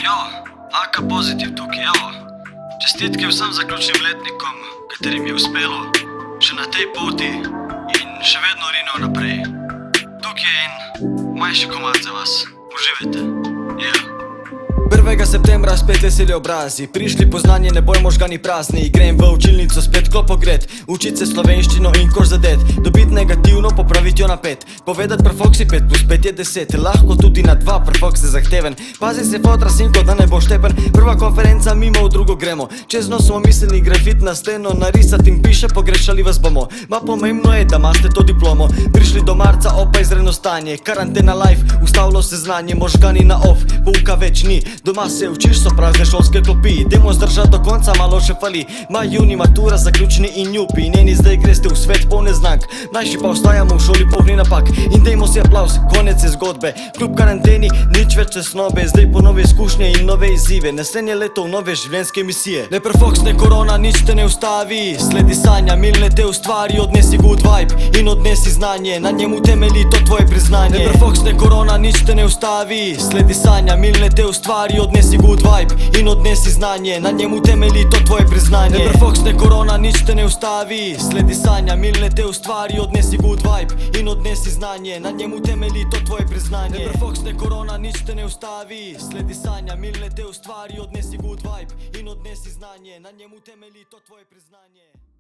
Jo, AK Pozitiv tukaj, evo. Čestitke vsem zaključnim letnikom, katerim je uspelo še na tej poti in še vedno rino naprej. Tukaj je en manjši komad za vas. Uživajte. 1. septembra spet veseli obrazi, prišli poznanje, ne boj možgani prazni. Grem v učilnico spet klopogred, učit se slovenščino in koš zadet, dobit negativno, popravit jo na 5, povedat prfoksi 5 plus 5 je 10, lahko tudi na 2, prfoks je zahteven. Pazi se fotra sinko, da ne bo štepen, prva konferenca mimo, v drugo gremo. Čez noč smo mislili grafit na steno narisat in piše, pogrešali vas bomo. Ma pomembno je, da maste to diplomo. Prišli do marca, opa izredno stanje, karantena live, ustavilo se znanje, možgani na off, pouka več ni. Doma se učiš, so prazne šolske klopi, idemo zdržat do konca, malo še fali. Maj, juni, matura, zaključni in jupi, njeni zdaj greste v svet polne znak. Mlajši pa ostajamo v šoli polni napak in dejmo si aplauz, konec je zgodbe. Kljub karanteni, nič več tesnobe, zdaj po nove izkušnje in nove izzive, naslednje leto v nove življenjske misije. Ne prefoks, ne korona, nič te ne ustavi, sledi sanja, milne te ustvari, odnesi good vibe in odnesi znanje, na njemu temeli to tvoje priznanje. Ne prefoks, ne korona, nič te ne ustavi, sledi sanja, milne te ustvari, odnesi good vibe in odnesi znanje, na njemu temeli to tvoje priznanje. Ne prefoks, ne korona, nič te ne ustavi, sledi sanja, milne te ustvari, odnesi good vibe in odnesi znanje, na njemu temeli to tvoje priznanje. Ne prefoks, ne korona, nič te ne ustavi, sledi sanja, milne te ustvari, odnesi good vibe in odnesi znanje, na njemu temeli to tvoje priznanje.